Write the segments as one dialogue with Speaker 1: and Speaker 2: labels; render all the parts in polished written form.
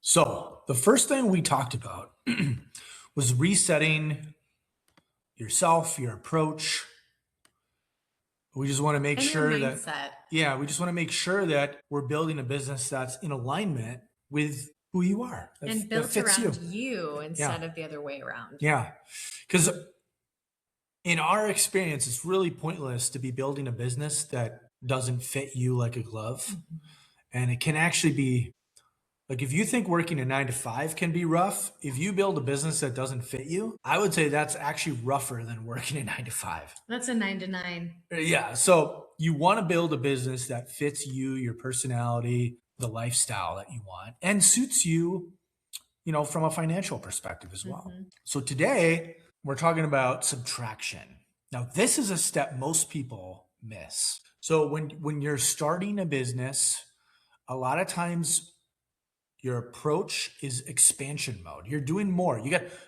Speaker 1: So, the first thing we talked about was resetting yourself, your approach. We just want to make
Speaker 2: And your
Speaker 1: sure that,
Speaker 2: mindset.
Speaker 1: yeah, we just want to make sure that we're building a business that's in alignment with who you are,
Speaker 2: And
Speaker 1: that
Speaker 2: built
Speaker 1: fits you.
Speaker 2: around you
Speaker 1: Yeah.
Speaker 2: instead of the other way around.
Speaker 1: Yeah. Because in our experience, it's really pointless to be building a business that doesn't fit you like a glove.
Speaker 2: Mhm.
Speaker 1: And it can actually be like if you think working a 9 to 5 can be rough, if you build a business that doesn't fit you, I would say that's actually rougher than working a 9 to 5.
Speaker 2: That's a 9 to 9.
Speaker 1: Yeah. So you want to build a business that fits you, your personality, the lifestyle that you want, and suits you, from a financial perspective as well.
Speaker 2: Mhm.
Speaker 1: So today we're talking about subtraction. Now, this is a step most people miss. So when you're starting a business, a lot of times your approach is expansion mode. You're doing more.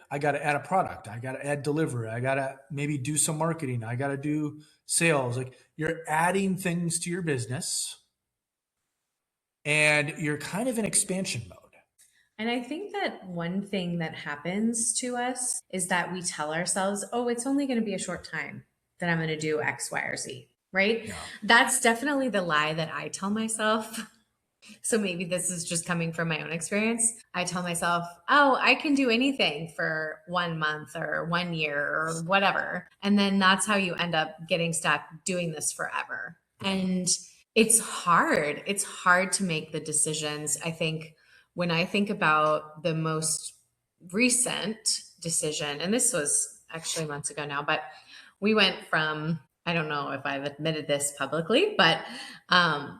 Speaker 1: I got to add a product. I got to add delivery. I got to maybe do some marketing. I got to do sales. Like you're adding things to your business and you're kind of in expansion mode.
Speaker 2: And I think that one thing that happens to us is that we tell ourselves, oh, it's only going to be a short time that I'm going to do X, Y, or Z, right?
Speaker 1: Yeah.
Speaker 2: That's definitely the lie that I tell myself. So maybe this is just coming from my own experience. I tell myself, oh, I can do anything for 1 month or 1 year or whatever. And then that's how you end up getting stuck doing this forever. And it's hard. It's hard to make the decisions. I think when I think about the most recent decision, and this was actually months ago now, but we went from, I don't know if I've admitted this publicly, but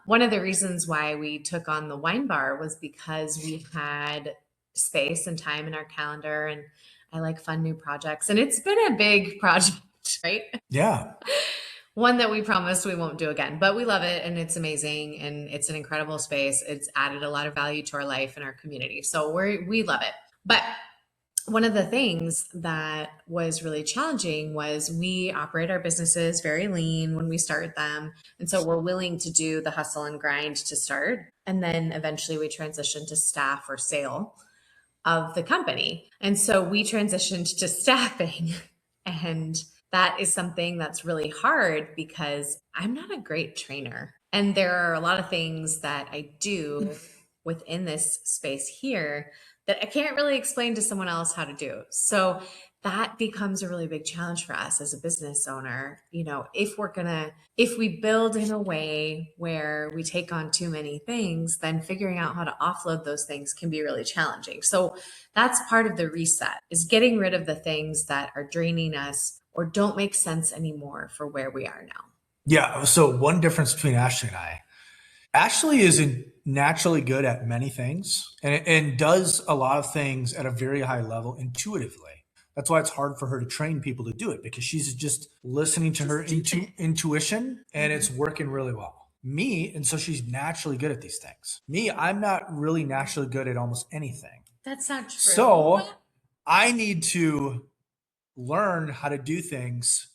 Speaker 2: one of the reasons why we took on the wine bar was because we had space and time in our calendar, and I like fun new projects. And it's been a big project, right?
Speaker 1: Yeah.
Speaker 2: One that we promised we won't do again, but we love it and it's amazing and it's an incredible space. It's added a lot of value to our life and our community. So we love it. But one of the things that was really challenging was we operate our businesses very lean when we start them. And so we're willing to do the hustle and grind to start. And then eventually we transition to staff or sale of the company. And so we transitioned to staffing. And that is something that's really hard because I'm not a great trainer. And there are a lot of things that I do within this space here that I can't really explain to someone else how to do. So that becomes a really big challenge for us as a business owner. If we build in a way where we take on too many things, then figuring out how to offload those things can be really challenging. So that's part of the reset, is getting rid of the things that are draining us or don't make sense anymore for where we are now.
Speaker 1: Yeah. So one difference between Ashley and I, Ashley is naturally good at many things and does a lot of things at a very high level intuitively. That's why it's hard for her to train people to do it because she's just listening to her intuition and it's working really well. Me, and so she's naturally good at these things. Me, I'm not really naturally good at almost anything.
Speaker 2: That's not true.
Speaker 1: So I need to learn how to do things.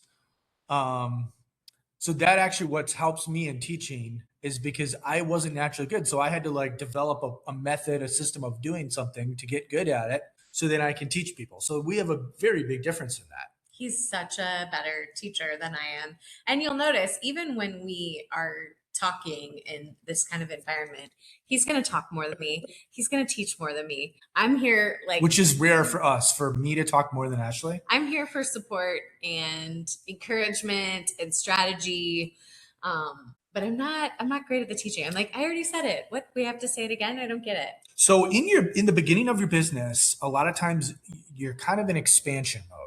Speaker 1: So that actually what helps me in teaching is because I wasn't naturally good. So I had to like develop a method, a system of doing something to get good at it so that I can teach people. So we have a very big difference in that.
Speaker 2: He's such a better teacher than I am. And you'll notice, even when we are talking in this kind of environment, he's going to talk more than me. He's going to teach more than me. I'm here
Speaker 1: which is rare for us, for me to talk more than Ashley.
Speaker 2: I'm here for support and encouragement and strategy. But I'm not great at the teaching. I'm like, I already said it. What, we have to say it again? I don't get it.
Speaker 1: So in the beginning of your business, a lot of times you're kind of in expansion mode.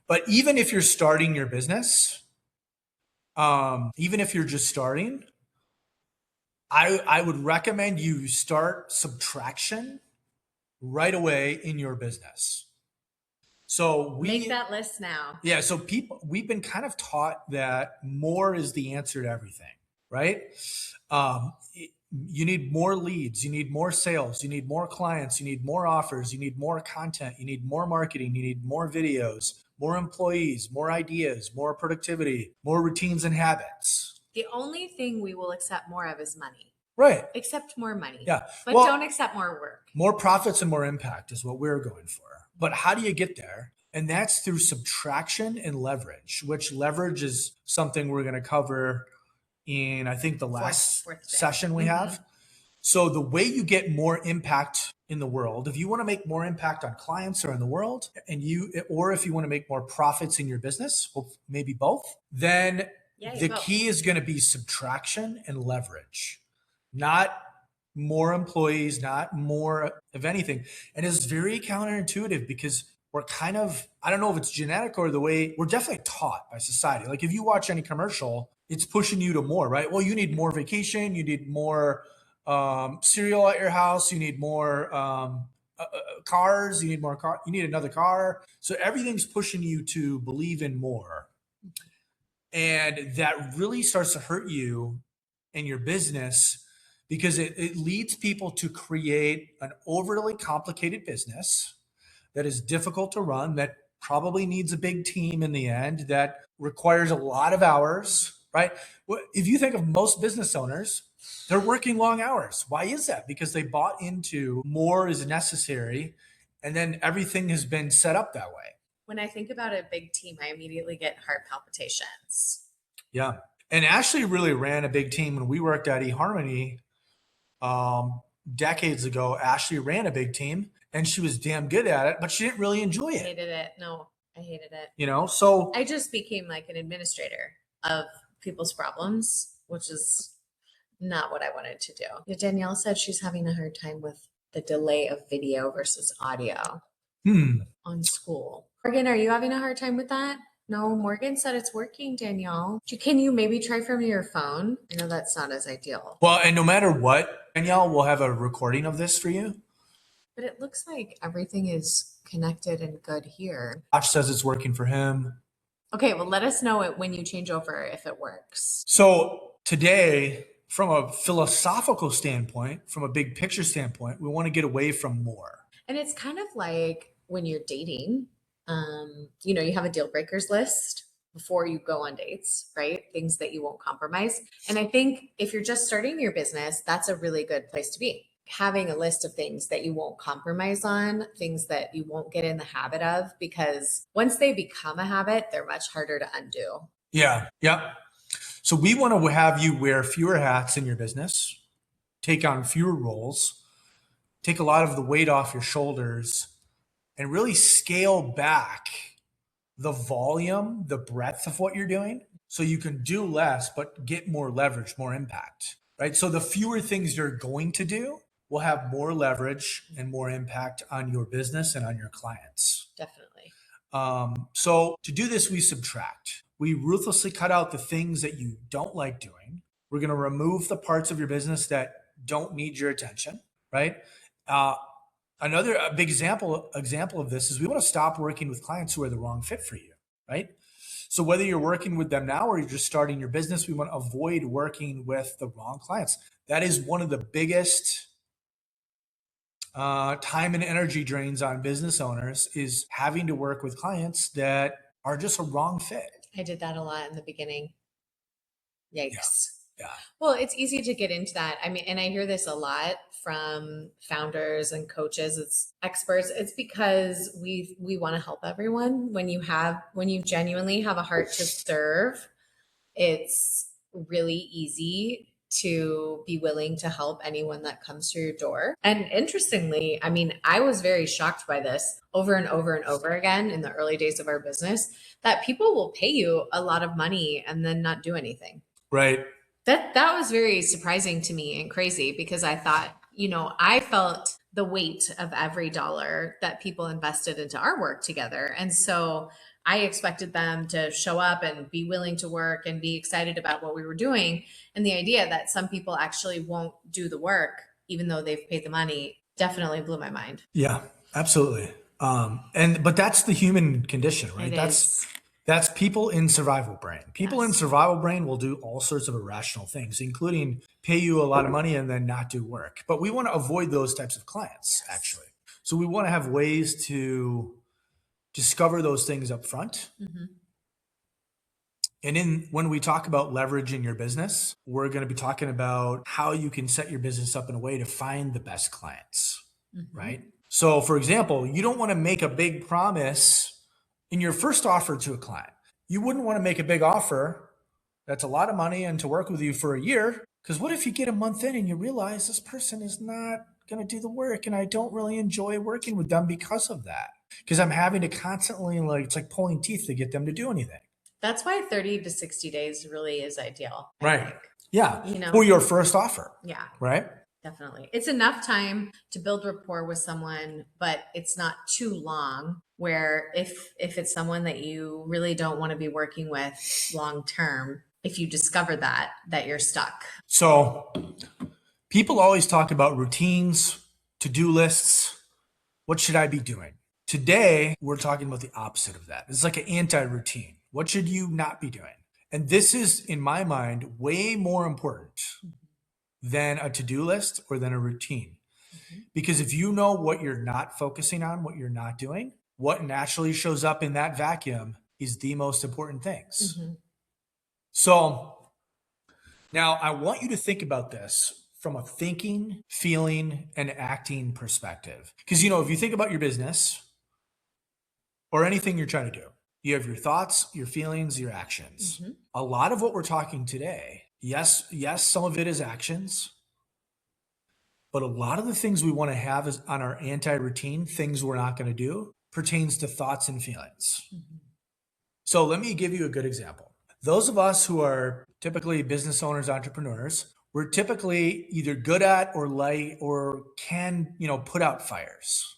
Speaker 1: But even if you're starting your business, even if you're just starting, I would recommend you start subtraction right away in your business. So
Speaker 2: make that list now.
Speaker 1: Yeah. So we've been kind of taught that more is the answer to everything, right? You need more leads, you need more sales, you need more clients, you need more offers, you need more content, you need more marketing, you need more videos, more employees, more ideas, more productivity, more routines and habits.
Speaker 2: The only thing we will accept more of is money.
Speaker 1: Right.
Speaker 2: Accept more money.
Speaker 1: Yeah.
Speaker 2: But
Speaker 1: Well,
Speaker 2: don't accept more work.
Speaker 1: more profits and more impact is what we're going for. But how do you get there? And that's through subtraction and leverage, which leverage is something we're going to cover in, I think, the last
Speaker 2: fourth day.
Speaker 1: session we have. So the way you get more impact in the world, if you want to make more impact on clients or in the world, or if you want to make more profits in your business, or maybe both, then the key is going to be subtraction and leverage, not more employees, not more of anything. And it's very counterintuitive because we're kind of, I don't know if it's genetic or the way we're definitely taught by society. Like if you watch any commercial, it's pushing you to more, right? Well, you need more vacation, you need more cereal at your house, you need more cars, you need another car. So everything's pushing you to believe in more. And that really starts to hurt you in your business because it leads people to create an overly complicated business that is difficult to run, that probably needs a big team in the end, that requires a lot of hours, right? If you think of most business owners, they're working long hours. Why is that? Because they bought into more is necessary, and then everything has been set up that way.
Speaker 2: When I think about a big team, I immediately get heart palpitations.
Speaker 1: Yeah. And Ashley really ran a big team when we worked at eHarmony decades ago. Ashley ran a big team and she was damn good at it, but she didn't really enjoy it.
Speaker 2: I hated it. No, I hated it.
Speaker 1: You know, so
Speaker 2: I just became like an administrator of people's problems, which is not what I wanted to do. Danielle said she's having a hard time with the delay of video versus audio on school. Morgan, are you having a hard time with that? No, Morgan said it's working, Danielle. Can you maybe try from your phone? I know that's not as ideal.
Speaker 1: Well, and no matter what, Danielle will have a recording of this for you.
Speaker 2: But it looks like everything is connected and good here.
Speaker 1: Josh says it's working for him.
Speaker 2: Okay, well, let us know it when you change over if it works.
Speaker 1: So today, from a philosophical standpoint, from a big picture standpoint, we want to get away from more.
Speaker 2: And it's kind of like when you're dating, you have a deal breakers list before you go on dates, right? Things that you won't compromise. And I think if you're just starting your business, that's a really good place to be. Having a list of things that you won't compromise on, things that you won't get in the habit of, because once they become a habit, they're much harder to undo.
Speaker 1: Yeah. So we want to have you wear fewer hats in your business, take on fewer roles, take a lot of the weight off your shoulders, and really scale back the volume, the breadth of what you're doing so you can do less, but get more leverage, more impact, right? So the fewer things you're going to do will have more leverage and more impact on your business and on your clients.
Speaker 2: Definitely.
Speaker 1: So to do this, we subtract. We ruthlessly cut out the things that you don't like doing. We're going to remove the parts of your business that don't need your attention, right? Another big example of this is we want to stop working with clients who are the wrong fit for you, right? So whether you're working with them now or you're just starting your business, we want to avoid working with the wrong clients. That is one of the biggest time and energy drains on business owners, is having to work with clients that are just a wrong fit.
Speaker 2: I did that a lot in the beginning. Yikes.
Speaker 1: Yeah.
Speaker 2: Well, it's easy to get into that. I mean, and I hear this a lot from founders and coaches, it's experts. It's because we want to help everyone. When you genuinely have a heart to serve, it's really easy to be willing to help anyone that comes through your door. And interestingly, I mean, I was very shocked by this over and over and over again in the early days of our business, that people will pay you a lot of money and then not do anything.
Speaker 1: Right.
Speaker 2: That was very surprising to me and crazy, because I thought, I felt the weight of every dollar that people invested into our work together. And so I expected them to show up and be willing to work and be excited about what we were doing. And the idea that some people actually won't do the work, even though they've paid the money, definitely blew my mind.
Speaker 1: Yeah, absolutely. But that's the human condition, right? That's people in survival brain. People in survival brain will do all sorts of irrational things, including pay you a lot of money and then not do work. But we want to avoid those types of clients, actually. So we want to have ways to discover those things up front And when we talk about leverage in your business, we're going to be talking about how you can set your business up in a way to find the best clients, right? So for example, you don't want to make a big promise in your first offer to a client. You wouldn't want to make a big offer that's a lot of money and to work with you for a year. Because what if you get a month in and you realize this person is not going to do the work and I don't really enjoy working with them because of that? Because I'm having to constantly, it's like pulling teeth to get them to do anything.
Speaker 2: That's why 30 to 60 days really is ideal. I
Speaker 1: Right.
Speaker 2: think.
Speaker 1: Yeah.
Speaker 2: You know?
Speaker 1: For your first offer.
Speaker 2: Yeah.
Speaker 1: Right.
Speaker 2: Definitely. It's enough time to build rapport with someone, but it's not too long where if it's someone that you really don't want to be working with long term, if you discover that you're stuck.
Speaker 1: So people always talk about routines, to-do lists. What should I be doing? Today, we're talking about the opposite of that. It's like an anti-routine. What should you not be doing? And this is, in my mind, way more important than a to-do list or than a routine. Because if you know what you're not focusing on, what you're not doing, what naturally shows up in that vacuum is the most important things. So now I want you to think about this from a thinking, feeling, and acting perspective. Because, if you think about your business or anything you're trying to do, you have your thoughts, your feelings, your actions. A lot of what we're talking today, yes, some of it is actions, but a lot of the things we want to have is on our anti-routine, things we're not going to do, pertains to thoughts and feelings. So let me give you a good example. Those of us who are typically business owners, entrepreneurs, we're typically either good at or like or can, put out fires,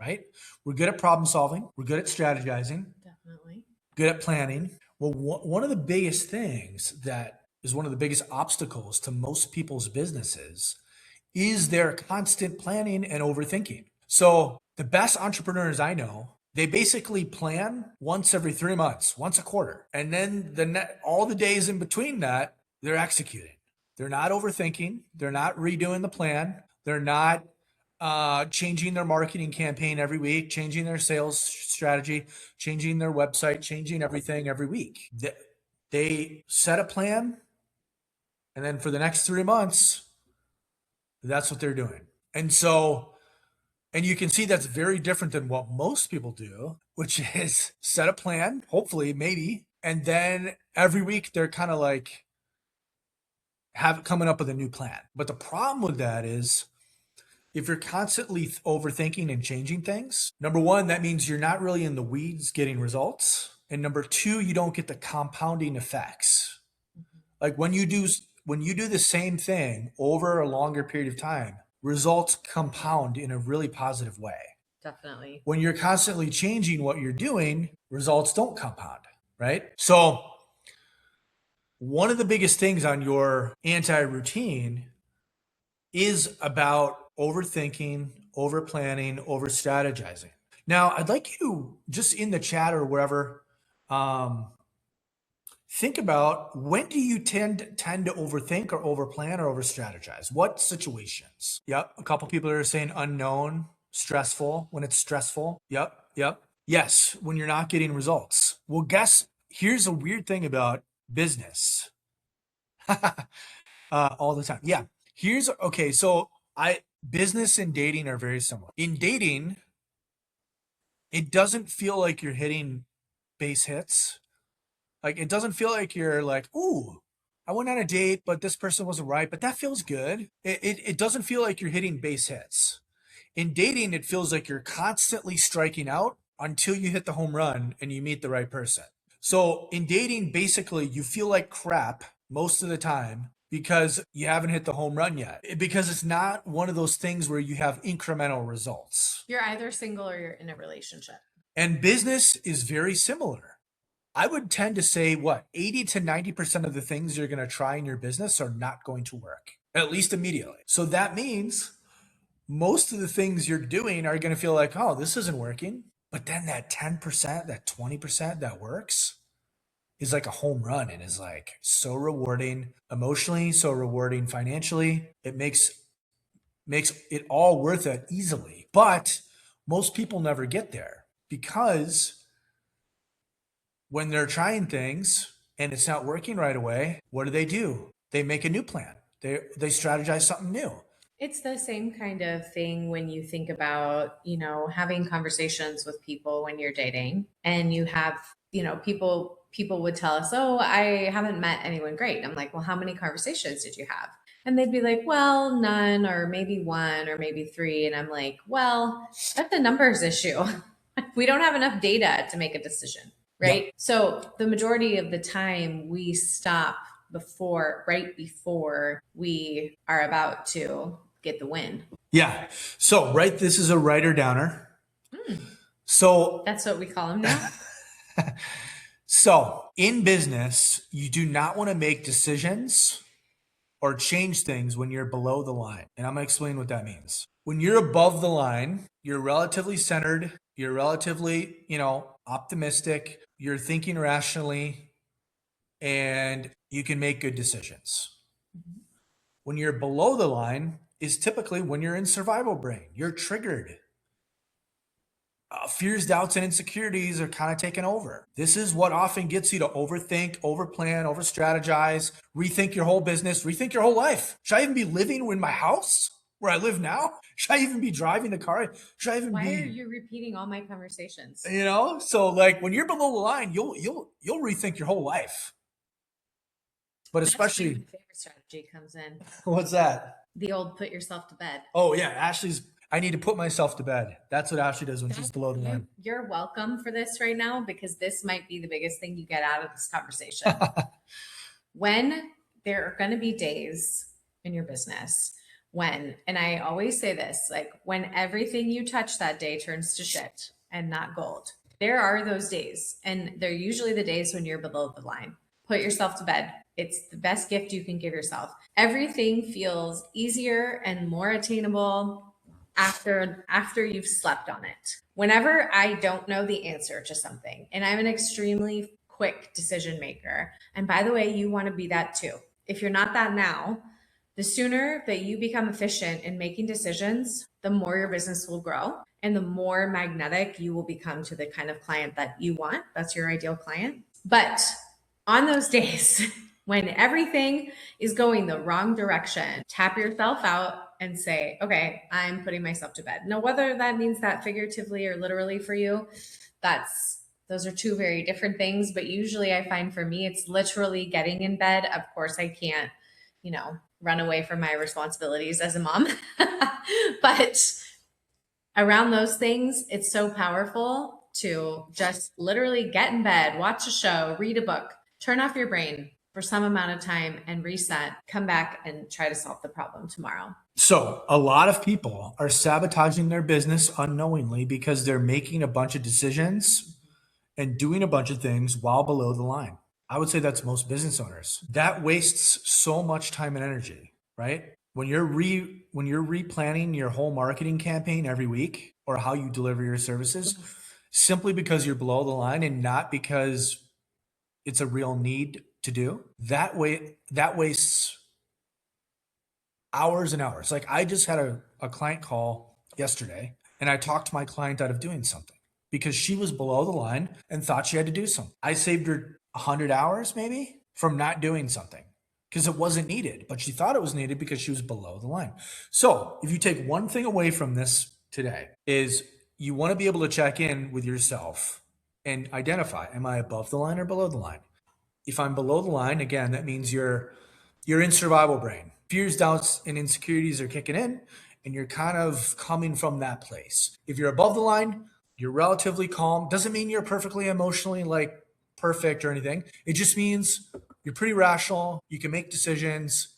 Speaker 1: right? We're good at problem solving. We're good at strategizing.
Speaker 2: Definitely.
Speaker 1: Good at planning. Well, one of the biggest things that is one of the biggest obstacles to most people's businesses is their constant planning and overthinking. So the best entrepreneurs I know, they basically plan once every 3 months, once a quarter. And then all the days in between that, they're executing. They're not overthinking. They're not redoing the plan. They're not changing their marketing campaign every week, changing their sales strategy, changing their website, changing everything every week. They set a plan, and then for the next 3 months, that's what they're doing. And you can see that's very different than what most people do, which is set a plan, hopefully, maybe, and then every week they're kind of like coming up with a new plan. But the problem with that is if you're constantly overthinking and changing things, number one, that means you're not really in the weeds getting results. And number two, you don't get the compounding effects. Like when you do the same thing over a longer period of time, results compound in a really positive way.
Speaker 2: Definitely.
Speaker 1: When you're constantly changing what you're doing, results don't compound, right? So one of the biggest things on your anti-routine is about overthinking, over planning, over strategizing. Now, I'd like you just in the chat or wherever, think about when do you tend to overthink or overplan or over strategize? What situations? Yep. A couple people are saying unknown, stressful, when it's stressful. Yep. Yes. When you're not getting results. Well, here's a weird thing about business. All the time. Yeah. So business and dating are very similar. In dating, it doesn't feel like you're hitting base hits. Like it doesn't feel like you're like, ooh, I went on a date, but this person wasn't right, but that feels good. It doesn't feel like you're hitting base hits. In dating, it feels like you're constantly striking out until you hit the home run and you meet the right person. So in dating, basically, you feel like crap most of the time because you haven't hit the home run yet. Because it's not one of those things where you have incremental results.
Speaker 2: You're either single or you're in a relationship.
Speaker 1: And business is very similar. I would tend to say 80 to 90% of the things you're going to try in your business are not going to work, at least immediately. So that means most of the things you're doing are going to feel like, oh, this isn't working. But then that 10%, that 20% that works is like a home run and is like so rewarding emotionally, so rewarding financially. It makes it all worth it easily. But most people never get there because when they're trying things and it's not working right away, what do? They make a new plan. They strategize something new.
Speaker 2: It's the same kind of thing when you think about, having conversations with people when you're dating and you have, people would tell us, "Oh, I haven't met anyone great." I'm like, "Well, how many conversations did you have?" And they'd be like, "Well, none, or maybe one, or maybe three." And I'm like, "Well, that's a numbers issue. We don't have enough data to make a decision, right?"
Speaker 1: Yep.
Speaker 2: So the majority of the time we stop right before we are about to get the win.
Speaker 1: Yeah. So, right, this is a writer downer. So,
Speaker 2: That's what we call them now.
Speaker 1: so in business, you do not want to make decisions or change things when you're below the line. And I'm going to explain what that means. When you're above the line, you're relatively centered, you're relatively, optimistic, you're thinking rationally, and you can make good decisions. When you're below the line is typically when you're in survival brain. You're triggered. Fears, doubts, and insecurities are kind of taken over. This is what often gets you to overthink, overplan, overstrategize, rethink your whole business, rethink your whole life. Should I even be living in my house where I live now? Should I even be driving the car? Should I even
Speaker 2: Why
Speaker 1: be?
Speaker 2: are you repeating all my conversations?
Speaker 1: So like when you're below the line, you'll rethink your whole life. But
Speaker 2: That's where
Speaker 1: especially,
Speaker 2: my favorite strategy comes in.
Speaker 1: what's that?
Speaker 2: The old put yourself to bed.
Speaker 1: Oh yeah, I need to put myself to bed. That's what Ashley does when she's below the line.
Speaker 2: You're welcome for this right now, because this might be the biggest thing you get out of this conversation. When there are going to be days in your business and I always say this, like when everything you touch that day turns to shit and not gold. There are those days, and they're usually the days when you're below the line. Put yourself to bed. It's the best gift you can give yourself. Everything feels easier and more attainable after you've slept on it. Whenever I don't know the answer to something, and I'm an extremely quick decision maker, and by the way, you want to be that too. If you're not that now, the sooner that you become efficient in making decisions, the more your business will grow and the more magnetic you will become to the kind of client that you want. That's your ideal client. But on those days when everything is going the wrong direction, tap yourself out and say, "Okay, I'm putting myself to bed." Now, whether that means that figuratively or literally for you, those are two very different things. But usually I find for me, it's literally getting in bed. Of course, I can't, run away from my responsibilities as a mom. But around those things, it's so powerful to just literally get in bed, watch a show, read a book, turn off your brain for some amount of time and reset, come back and try to solve the problem tomorrow.
Speaker 1: So a lot of people are sabotaging their business unknowingly because they're making a bunch of decisions and doing a bunch of things while below the line. I would say that's most business owners. That wastes so much time and energy, right? When you're replanning your whole marketing campaign every week or how you deliver your services, simply because you're below the line and not because it's a real need to do, that wastes hours and hours. Like I just had a client call yesterday and I talked my client out of doing something because she was below the line and thought she had to do something. I saved her 100 hours maybe from not doing something because it wasn't needed, but she thought it was needed because she was below the line. So if you take one thing away from this today is you want to be able to check in with yourself and identify, am I above the line or below the line? If I'm below the line, again, that means you're in survival brain. Fears, doubts, and insecurities are kicking in, and you're kind of coming from that place. If you're above the line, you're relatively calm. Doesn't mean you're perfectly emotionally like perfect or anything. It just means you're pretty rational. You can make decisions,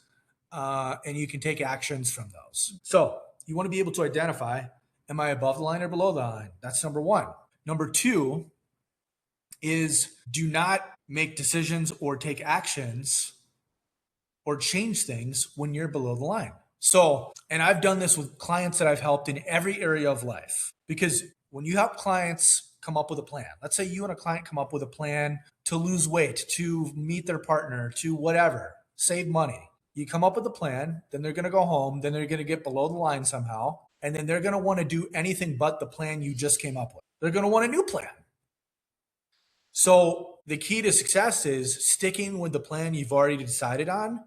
Speaker 1: and you can take actions from those. So you want to be able to identify, am I above the line or below the line? That's number one. Number two is do not make decisions or take actions or change things when you're below the line. So, and I've done this with clients that I've helped in every area of life, because when you help clients come up with a plan, let's say you and a client come up with a plan to lose weight, to meet their partner, to whatever, save money. You come up with a plan, then they're going to go home, then they're going to get below the line somehow, and then they're going to want to do anything but the plan you just came up with. They're going to want a new plan. So the key to success is sticking with the plan you've already decided on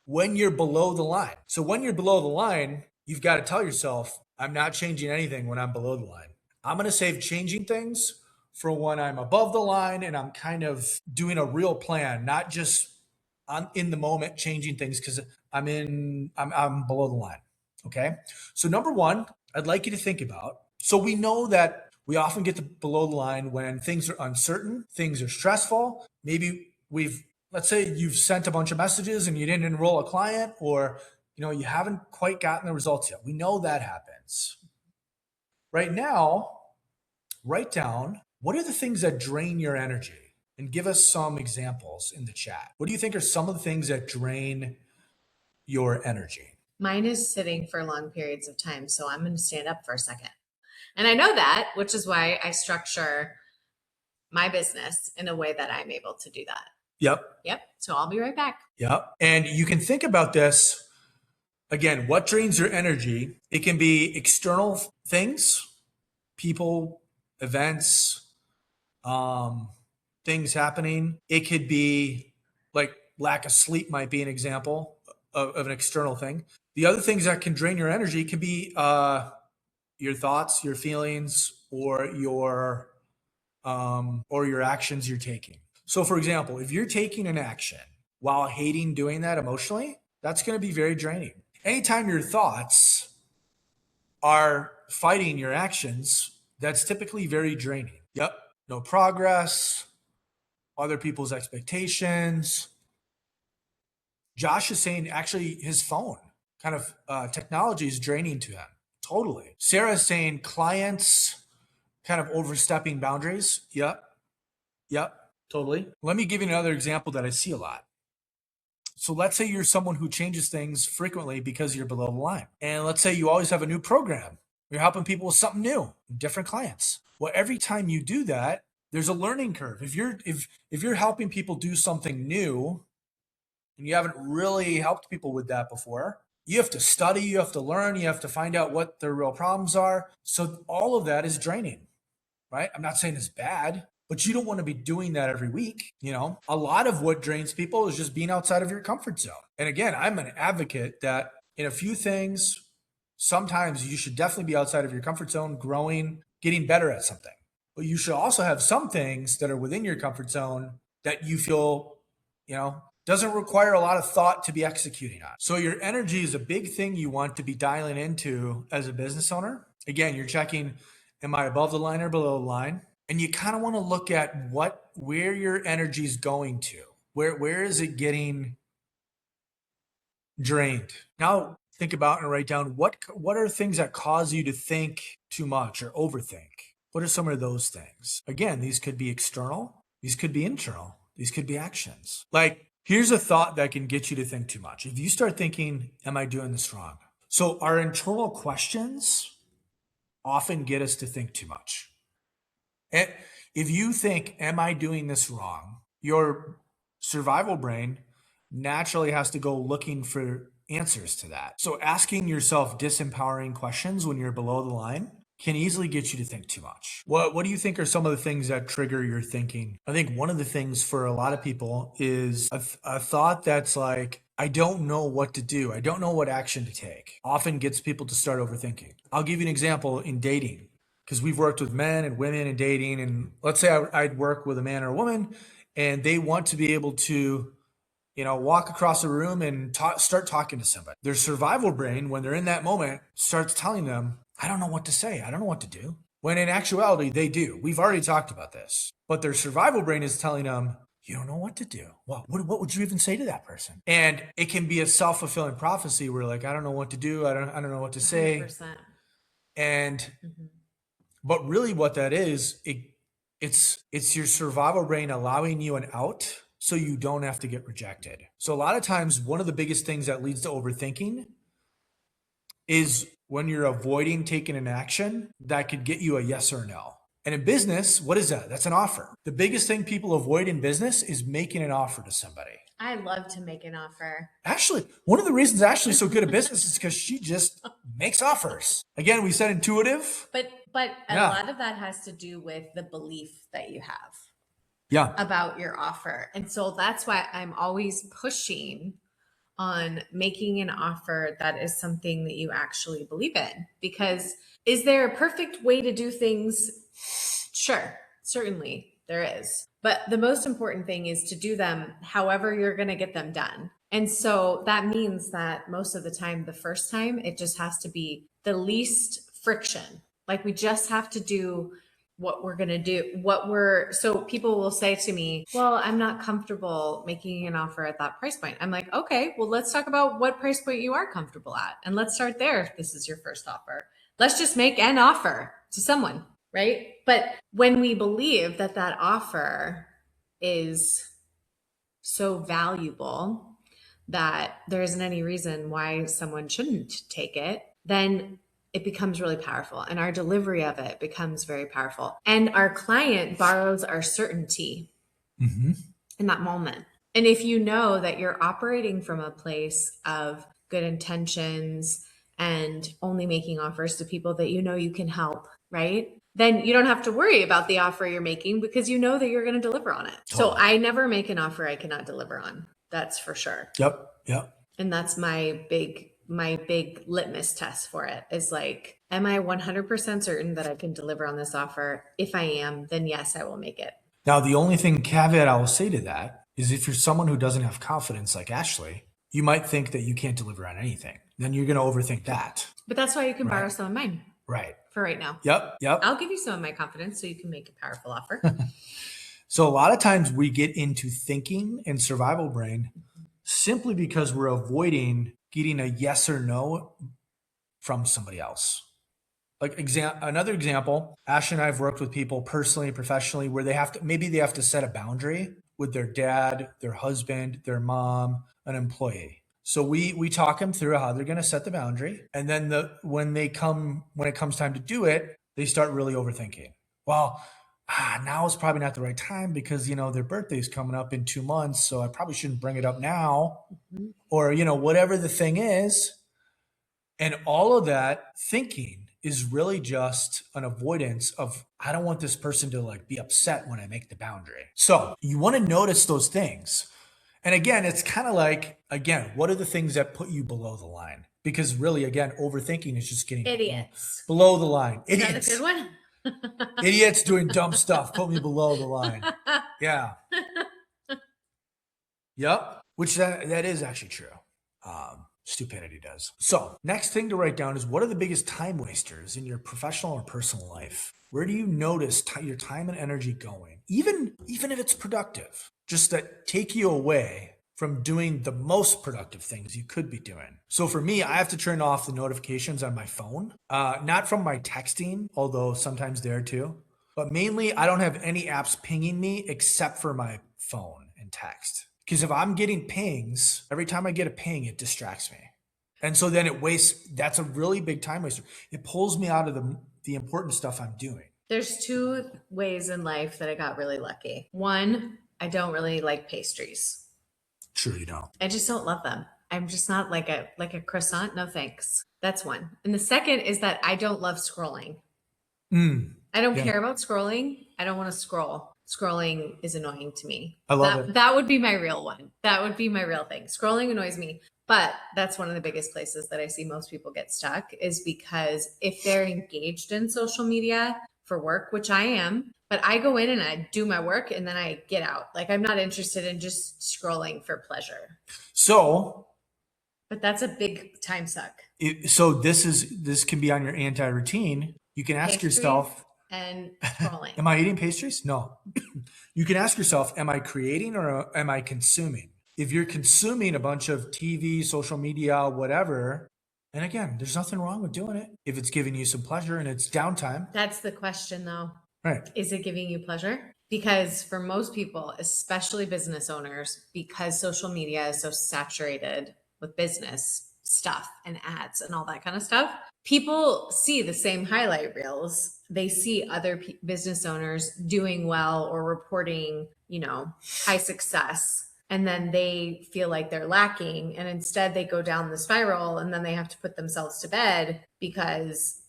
Speaker 1: when you're below the line. So when you're below the line, you've got to tell yourself, I'm not changing anything when I'm below the line. I'm going to save changing things for when I'm above the line and I'm kind of doing a real plan, not just I'm in the moment changing things because I'm below the line. Okay. So number one, I'd like you to think about. So we know that we often get to below the line when things are uncertain, things are stressful. Maybe let's say you've sent a bunch of messages and you didn't enroll a client, or you haven't quite gotten the results yet. We know that happens. Right now, write down what are the things that drain your energy and give us some examples in the chat. What do you think are some of the things that drain your energy?
Speaker 2: Mine is sitting for long periods of time. So I'm going to stand up for a second. And I know that, which is why I structure my business in a way that I'm able to do that.
Speaker 1: Yep.
Speaker 2: So I'll be right back.
Speaker 1: Yep. And you can think about this again. What drains your energy? It can be external things, people, events, things happening. It could be like lack of sleep might be an example of an external thing. The other things that can drain your energy can be your thoughts, your feelings, or your actions you're taking. So for example, if you're taking an action while hating doing that emotionally, that's going to be very draining. Anytime your thoughts are fighting your actions, that's typically very draining. Yep. No progress, other people's expectations. Josh is saying actually his phone kind of technology is draining to him. Totally. Sarah is saying clients kind of overstepping boundaries. Yep. Totally. Let me give you another example that I see a lot. So let's say you're someone who changes things frequently because you're below the line. And let's say you always have a new program. You're helping people with something new, different clients. Well, every time you do that, there's a learning curve. If you're helping people do something new and you haven't really helped people with that before, you have to study, you have to learn, you have to find out what their real problems are. So all of that is draining, right? I'm not saying it's bad, but you don't want to be doing that every week. A lot of what drains people is just being outside of your comfort zone. And again, I'm an advocate that in a few things, sometimes you should definitely be outside of your comfort zone, growing, getting better at something. But you should also have some things that are within your comfort zone that you feel, doesn't require a lot of thought to be executing on. So your energy is a big thing you want to be dialing into as a business owner. Again, you're checking, am I above the line or below the line? And you kind of want to look at where your energy is going to. Where is it getting drained? Now think about and write down what are things that cause you to think too much or overthink. What are some of those things? Again, these could be external, these could be internal, these could be actions. Like, here's a thought that can get you to think too much. If you start thinking, am I doing this wrong? So our internal questions often get us to think too much. And if you think, am I doing this wrong? Your survival brain naturally has to go looking for answers to that. So asking yourself disempowering questions when you're below the line can easily get you to think too much. What do you think are some of the things that trigger your thinking? I think one of the things for a lot of people is a thought that's like, I don't know what to do. I don't know what action to take. Often gets people to start overthinking. I'll give you an example in dating, because we've worked with men and women in dating. And let's say I'd work with a man or a woman and they want to be able to walk across a room and start talking to somebody. Their survival brain, when they're in that moment, starts telling them, I don't know what to say. I don't know what to do. When in actuality, they do. We've already talked about this. But their survival brain is telling them, you don't know what to do. Well, what would you even say to that person? And it can be a self-fulfilling prophecy where like, I don't know what to do. I don't know what to say.
Speaker 2: 100%.
Speaker 1: And but really what that is, it's your survival brain allowing you an out so you don't have to get rejected. So a lot of times, one of the biggest things that leads to overthinking is when you're avoiding taking an action that could get you a yes or no. And in business, what is that? That's an offer. The biggest thing people avoid in business is making an offer to somebody.
Speaker 2: I love to make an offer.
Speaker 1: Ashley, one of the reasons Ashley's so good at business is because she just makes offers. Again, we said intuitive.
Speaker 2: But a lot of that has to do with the belief that you have.
Speaker 1: Yeah.
Speaker 2: about your offer. And so that's why I'm always pushing on making an offer that is something that you actually believe in. Because is there a perfect way to do things? Sure, certainly there is. But the most important thing is to do them however you're going to get them done. And so that means that most of the time, the first time, it just has to be the least friction. Like we just have to do what we're going to do, so people will say to me, well, I'm not comfortable making an offer at that price point. I'm like, okay, well, let's talk about what price point you are comfortable at. And let's start there. If this is your first offer, let's just make an offer to someone, right? But when we believe that that offer is so valuable that there isn't any reason why someone shouldn't take it, then it becomes really powerful, and our delivery of it becomes very powerful. And our client borrows our certainty in that moment. And if you know that you're operating from a place of good intentions and only making offers to people that you know you can help, right? Then you don't have to worry about the offer you're making because you know that you're going to deliver on it.
Speaker 1: Totally.
Speaker 2: So I never make an offer I cannot deliver on. That's for sure.
Speaker 1: Yep. Yep.
Speaker 2: And that's my big litmus test for it is like, am I 100% certain that I can deliver on this offer? If I am, then yes, I will make it.
Speaker 1: Now, the only caveat I will say to that is if you're someone who doesn't have confidence like Ashley, you might think that you can't deliver on anything. Then you're going to overthink that.
Speaker 2: But that's why you can borrow some of mine.
Speaker 1: Right.
Speaker 2: For right now.
Speaker 1: Yep.
Speaker 2: I'll give you some of my confidence so you can make a powerful offer.
Speaker 1: So a lot of times we get into thinking and survival brain simply because we're avoiding getting a yes or no from somebody else. Like another example, Ash and I have worked with people personally and professionally where they have to set a boundary with their dad, their husband, their mom, an employee. So we talk them through how they're going to set the boundary. And then when it comes time to do it, they start really overthinking. Well, now is probably not the right time because, their birthday's coming up in 2 months. So I probably shouldn't bring it up now. Mm-hmm. Or, whatever the thing is. And all of that thinking is really just an avoidance of, I don't want this person to be upset when I make the boundary. So you want to notice those things. And again, it's kind of what are the things that put you below the line? Because really, again, overthinking is just getting
Speaker 2: idiots
Speaker 1: below the line.
Speaker 2: Idiots. Is that a good one?
Speaker 1: Idiots doing dumb stuff put me below the line. Yeah. Yep. Which that is actually true. Stupidity does. So next thing to write down is, what are the biggest time wasters in your professional or personal life? Where do you notice your time and energy going? Even if it's productive, just that take you away from doing the most productive things you could be doing. So for me, I have to turn off the notifications on my phone, not from my texting, although sometimes there too, but mainly I don't have any apps pinging me except for my phone and text. Because if I'm getting pings, every time I get a ping, it distracts me. And so then that's a really big time waster. It pulls me out of the important stuff I'm doing.
Speaker 2: There's 2 ways in life that I got really lucky. One, I don't really like pastries.
Speaker 1: Sure you don't.
Speaker 2: I just don't love them. I'm just not like a croissant. No thanks. That's one. And the second is that I don't love scrolling. I don't care about scrolling. I don't want to scroll. Scrolling is annoying to me.
Speaker 1: I love it.
Speaker 2: That would be my real one. That would be my real thing. Scrolling annoys me. But that's one of the biggest places that I see most people get stuck is because if they're engaged in social media for work, which I am, but I go in and I do my work and then I get out. I'm not interested in just scrolling for pleasure. But that's a big time suck.
Speaker 1: So this can be on your anti-routine. You can ask yourself,
Speaker 2: and scrolling.
Speaker 1: Am I eating pastries? No. You can ask yourself, am I creating or am I consuming? If you're consuming a bunch of TV, social media, whatever, and again, there's nothing wrong with doing it if it's giving you some pleasure and it's downtime.
Speaker 2: That's the question though.
Speaker 1: Right.
Speaker 2: Is it giving you pleasure? Because for most people, especially business owners, because social media is so saturated with business stuff and ads and all that kind of stuff, people see the same highlight reels. They see other business owners doing well or reporting, high success. And then they feel like they're lacking. And instead they go down the spiral and then they have to put themselves to bed because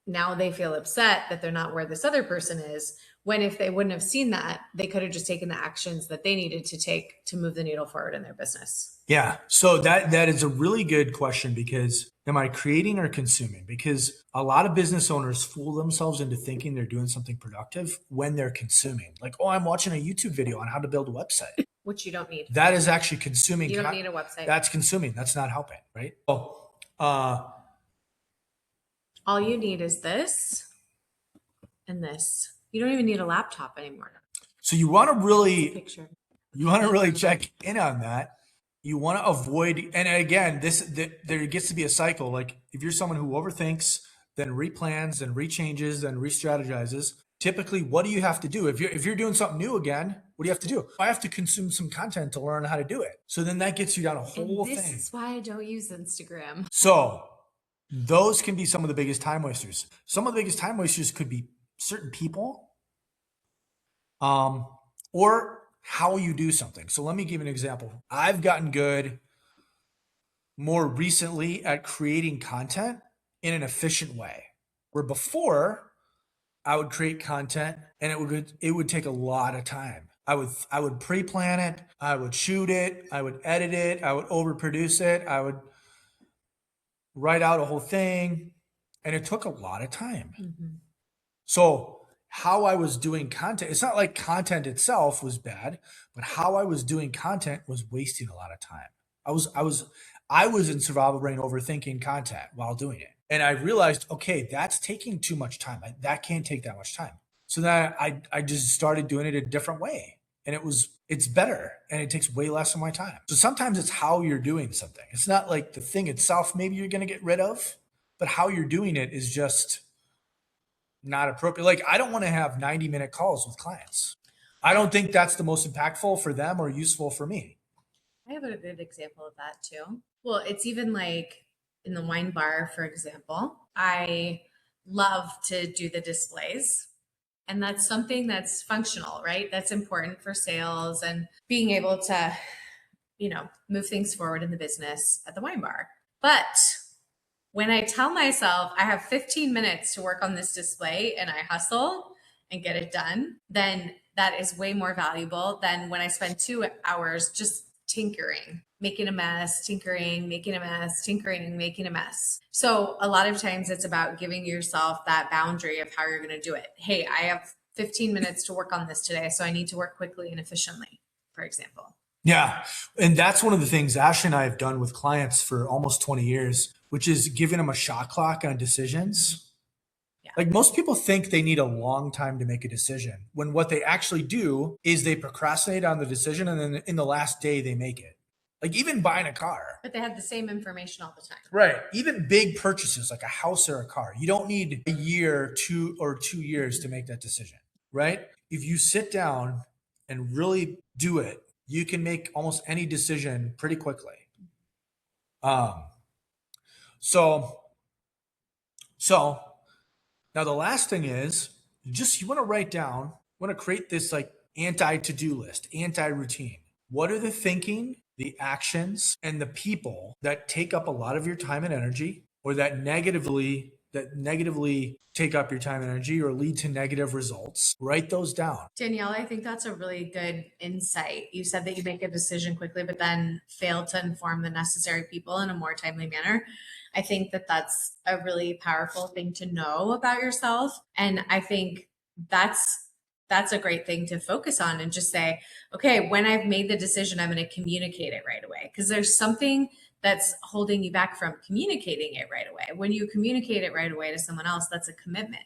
Speaker 2: now they feel upset that they're not where this other person is, when if they wouldn't have seen that, they could have just taken the actions that they needed to take to move the needle forward in their business.
Speaker 1: Yeah. So that is a really good question, because am I creating or consuming? Because a lot of business owners fool themselves into thinking they're doing something productive when they're consuming. Like, oh, I'm watching a YouTube video on how to build a website.
Speaker 2: Which you don't need.
Speaker 1: That is actually consuming.
Speaker 2: You don't need a website.
Speaker 1: That's consuming. That's not helping, right? Oh,
Speaker 2: all you need is this and this. You don't even need a laptop anymore.
Speaker 1: So you want to really,
Speaker 2: You
Speaker 1: want to really check in on that. You want to avoid, and again, there gets to be a cycle. Like if you're someone who overthinks, then replans, then rechanges, then re-strategizes. Typically, what do you have to do? If you're doing something new again, what do you have to do? I have to consume some content to learn how to do it. So then that gets you down a whole thing.
Speaker 2: This is why I don't use Instagram.
Speaker 1: So those can be some of the biggest time wasters. Some of the biggest time wasters could be certain people, or how you do something. So let me give an example. I've gotten good more recently at creating content in an efficient way, where before I would create content and it would take a lot of time. I would pre-plan it, I would shoot it, I would edit it, I would overproduce it, I would write out a whole thing, and it took a lot of time.
Speaker 2: Mm-hmm.
Speaker 1: So how I was doing content, it's not like content itself was bad, but how I was doing content was wasting a lot of time. I was in survival brain overthinking content while doing it. And I realized, okay, that's taking too much time. That can't take that much time. So then I just started doing it a different way. And it's better, and it takes way less of my time. So sometimes it's how you're doing something. It's not like the thing itself maybe you're going to get rid of, but how you're doing it is just not appropriate. Like I don't want to have 90-minute calls with clients. I don't think that's the most impactful for them or useful for me.
Speaker 2: I have a good example of that too. Well, it's even like in the wine bar, for example, I love to do the displays. And that's something that's functional, right? That's important for sales and being able to, move things forward in the business at the wine bar. But when I tell myself I have 15 minutes to work on this display and I hustle and get it done, then that is way more valuable than when I spend 2 hours just tinkering, making a mess, tinkering, making a mess, tinkering, and making a mess. So a lot of times it's about giving yourself that boundary of how you're going to do it. Hey, I have 15 minutes to work on this today, so I need to work quickly and efficiently, for example.
Speaker 1: Yeah. And that's one of the things Ashley and I have done with clients for almost 20 years, which is giving them a shot clock on decisions. Yeah. Like most people think they need a long time to make a decision, when what they actually do is they procrastinate on the decision, and then in the last day they make it. Like even buying a car.
Speaker 2: But they have the same information all the time.
Speaker 1: Right. Even big purchases like a house or a car. You don't need a year, 2 years to make that decision, right? If you sit down and really do it, you can make almost any decision pretty quickly. So now the last thing is you want to write down, want to create this like anti-to-do list, anti-routine. What are the thinking, the actions, and the people that take up a lot of your time and energy, or that negatively take up your time and energy or lead to negative results? Write those down.
Speaker 2: Danielle, I think that's a really good insight. You said that you make a decision quickly, but then fail to inform the necessary people in a more timely manner. I think that that's a really powerful thing to know about yourself. And I think that's a great thing to focus on, and just say, okay, when I've made the decision, I'm going to communicate it right away. Because there's something that's holding you back from communicating it right away. When you communicate it right away to someone else, that's a commitment.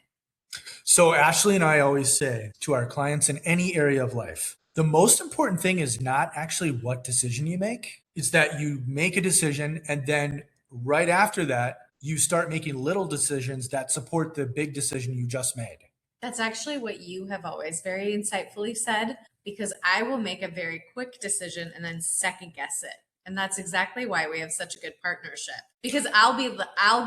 Speaker 1: So Ashley and I always say to our clients in any area of life, the most important thing is not actually what decision you make. It's that you make a decision, and then right after that, you start making little decisions that support the big decision you just made.
Speaker 2: That's actually what you have always very insightfully said, because I will make a very quick decision and then second guess it. And that's exactly why we have such a good partnership, because I'll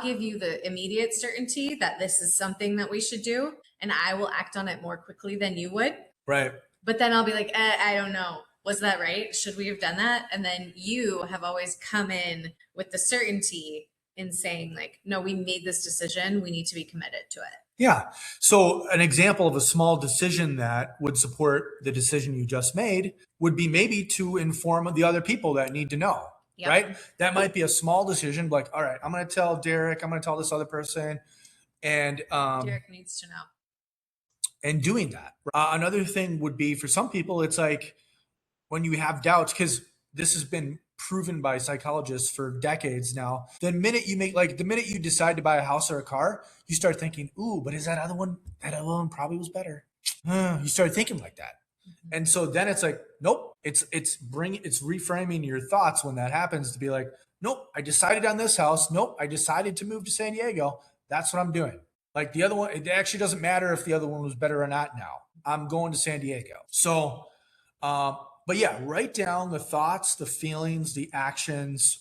Speaker 2: give you the immediate certainty that this is something that we should do, and I will act on it more quickly than you would.
Speaker 1: Right.
Speaker 2: But then I'll be like, I don't know. Was that right? Should we have done that? And then you have always come in with the certainty in saying like, no, we made this decision. We need to be committed to it.
Speaker 1: Yeah. So an example of a small decision that would support the decision you just made would be maybe to inform the other people that need to know,
Speaker 2: Yep.
Speaker 1: right? That might be a small decision, like, all right, I'm going to tell Derek, I'm going to tell this other person. And
Speaker 2: Derek needs to know.
Speaker 1: And doing that. Another thing would be for some people, it's like when you have doubts, because this has been proven by psychologists for decades now. The minute you decide to buy a house or a car, you start thinking, ooh, but is that other one probably was better. You start thinking like that. And so then it's like, nope, it's reframing your thoughts when that happens to be like, nope, I decided on this house. Nope, I decided to move to San Diego. That's what I'm doing. Like the other one, it actually doesn't matter if the other one was better or not now. I'm going to San Diego. So, but yeah, write down the thoughts, the feelings, the actions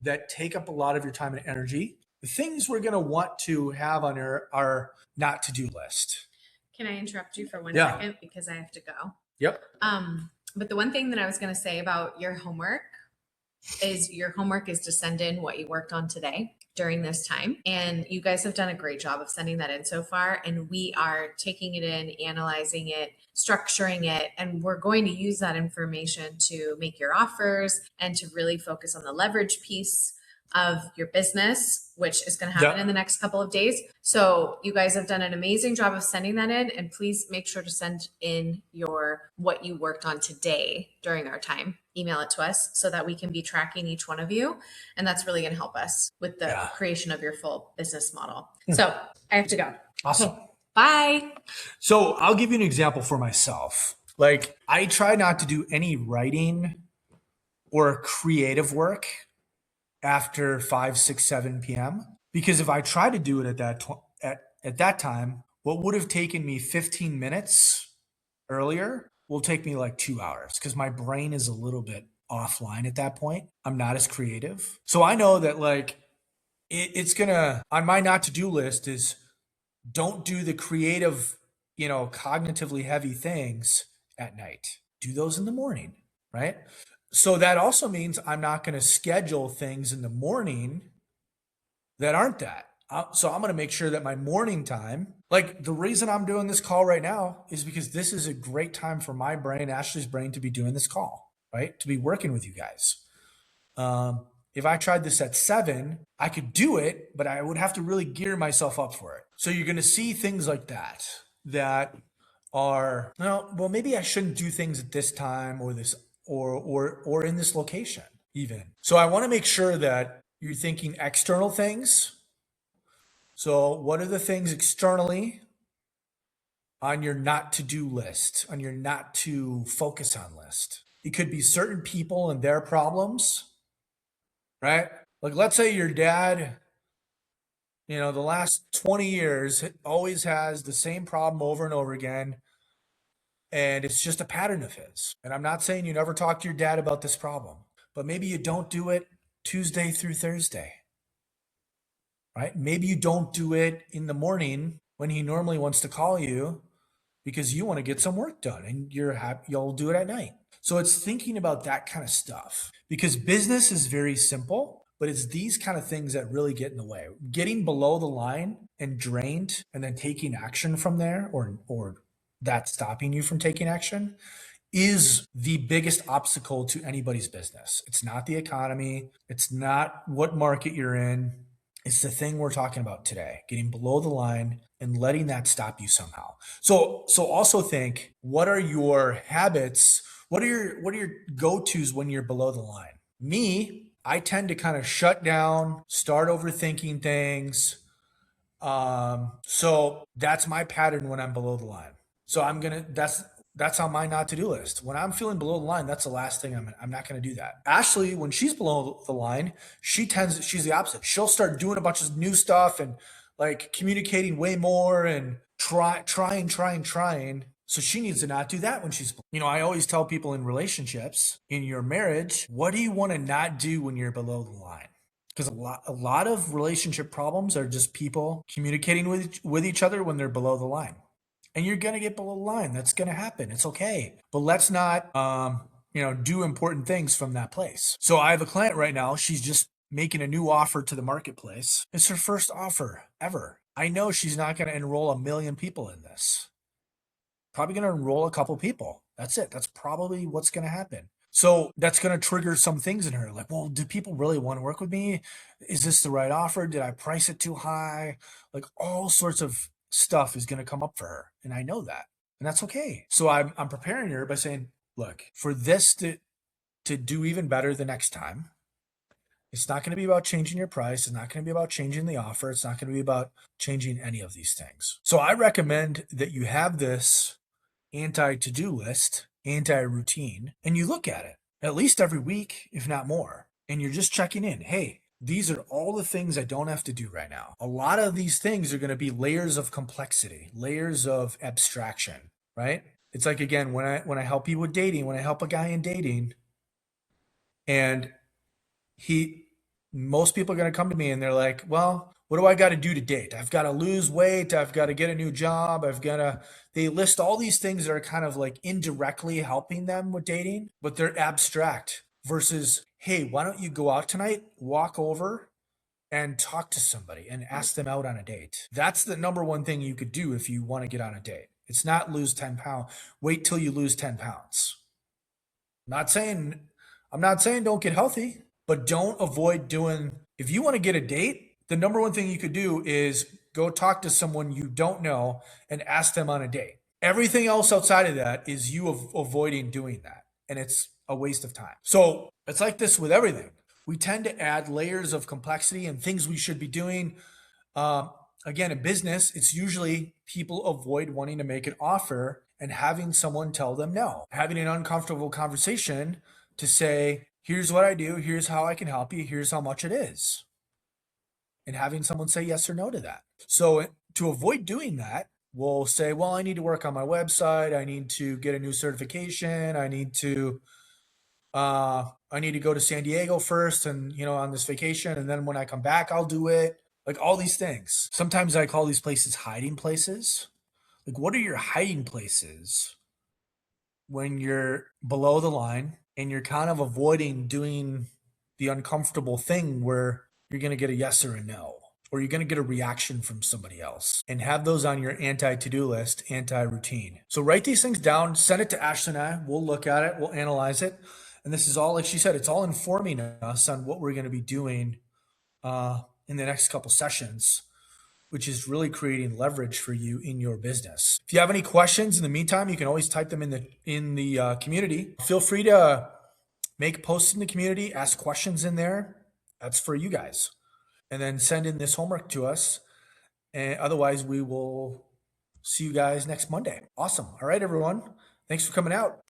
Speaker 1: that take up a lot of your time and energy. The things we're going to want to have on our not to-do list.
Speaker 2: Can I interrupt you for 1 second because I have to go?
Speaker 1: Yep.
Speaker 2: But the one thing that I was going to say about your homework is to send in what you worked on today during this time. And you guys have done a great job of sending that in so far. And we are taking it in, analyzing it, structuring it, and we're going to use that information to make your offers and to really focus on the leverage piece of your business, which is going to happen in the next couple of days. So you guys have done an amazing job of sending that in, and please make sure to send in what you worked on today during our time. Email it to us so that we can be tracking each one of you. And that's really going to help us with the creation of your full business model. So I have to go.
Speaker 1: Awesome.
Speaker 2: Okay. Bye.
Speaker 1: So I'll give you an example for myself. Like I try not to do any writing or creative work after 5, 6, 7 p.m. Because if I try to do it at that time, what would have taken me 15 minutes earlier will take me like 2 hours because my brain is a little bit offline at that point. I'm not as creative. So I know that like it's gonna, on my not to-do list is don't do the creative, cognitively heavy things at night. Do those in the morning, right? So that also means I'm not going to schedule things in the morning that aren't that. So I'm going to make sure that my morning time, like the reason I'm doing this call right now is because this is a great time for my brain, Ashley's brain, to be doing this call, right? To be working with you guys. If I tried this at 7, I could do it, but I would have to really gear myself up for it. So you're going to see things like that are, well, maybe I shouldn't do things at this time or this or in this location even. So I want to make sure that you're thinking external things. So what are the things externally on your not to do list, on your not to focus on list? It could be certain people and their problems, right? Like let's say your dad, the last 20 years always has the same problem over and over again. And it's just a pattern of his. And I'm not saying you never talk to your dad about this problem, but maybe you don't do it Tuesday through Thursday, right? Maybe you don't do it in the morning when he normally wants to call you because you want to get some work done and you'll do it at night. So it's thinking about that kind of stuff because business is very simple, but it's these kind of things that really get in the way. Getting below the line and drained and then taking action from there or that stopping you from taking action is the biggest obstacle to anybody's business. It's not the economy. It's not what market you're in. It's the thing we're talking about today, getting below the line and letting that stop you somehow. So also think, what are your habits? What are your go-tos when you're below the line? Me, I tend to kind of shut down, start overthinking things. So that's my pattern when I'm below the line. So that's on my not to-do list. When I'm feeling below the line, that's the last thing I'm not going to do that. Ashley, when she's below the line, she's the opposite. She'll start doing a bunch of new stuff and like communicating way more and trying. So she needs to not do that when she's, I always tell people in relationships, in your marriage, what do you want to not do when you're below the line? Because a lot of relationship problems are just people communicating with each other when they're below the line. And you're going to get below the line. That's going to happen. It's okay. But let's not, do important things from that place. So I have a client right now. She's just making a new offer to the marketplace. It's her first offer ever. I know she's not going to enroll 1 million people in this. Probably going to enroll a couple people. That's it. That's probably what's going to happen. So that's going to trigger some things in her. Like, well, do people really want to work with me? Is this the right offer? Did I price it too high? Like all sorts of stuff is going to come up for her. And I know that. And that's okay. So I'm preparing her by saying, look, for this to do even better the next time, it's not going to be about changing your price. It's not going to be about changing the offer. It's not going to be about changing any of these things. So I recommend that you have this anti-to-do list, anti-routine, and you look at it at least every week, if not more. And you're just checking in. Hey, these are all the things I don't have to do right now. A lot of these things are going to be layers of complexity, layers of abstraction, right? It's like, again, when I help you with dating, when I help a guy in dating, and most people are going to come to me and they're like, well, what do I got to do to date? I've got to lose weight. I've got to get a new job. They list all these things that are kind of like indirectly helping them with dating, but they're abstract versus, hey, why don't you go out tonight, walk over and talk to somebody and ask them out on a date? That's the number one thing you could do if you want to get on a date. It's not lose 10 pounds. Wait till you lose 10 pounds. I'm not saying don't get healthy, but don't avoid doing, if you want to get a date, the number one thing you could do is go talk to someone you don't know and ask them on a date. Everything else outside of that is you avoiding doing that. And it's a waste of time. So it's like this with everything. We tend to add layers of complexity and things we should be doing. Again, in business, it's usually people avoid wanting to make an offer and having someone tell them no, having an uncomfortable conversation to say, here's what I do, here's how I can help you, here's how much it is. And having someone say yes or no to that. So to avoid doing that, we'll say, well, I need to work on my website. I need to get a new certification. I need to go to San Diego first and, on this vacation. And then when I come back, I'll do it. Like all these things. Sometimes I call these places hiding places. Like, what are your hiding places when you're below the line and you're kind of avoiding doing the uncomfortable thing where you're going to get a yes or a no, or you're going to get a reaction from somebody else, and have those on your anti-to-do list, anti-routine. So write these things down, send it to Ashley and I. We'll look at it. We'll analyze it. And this is all, like she said, it's all informing us on what we're going to be doing in the next couple sessions, which is really creating leverage for you in your business. If you have any questions in the meantime, you can always type them in the community. Feel free to make posts in the community, ask questions in there. That's for you guys. And then send in this homework to us. And otherwise, we will see you guys next Monday. Awesome. All right, everyone. Thanks for coming out.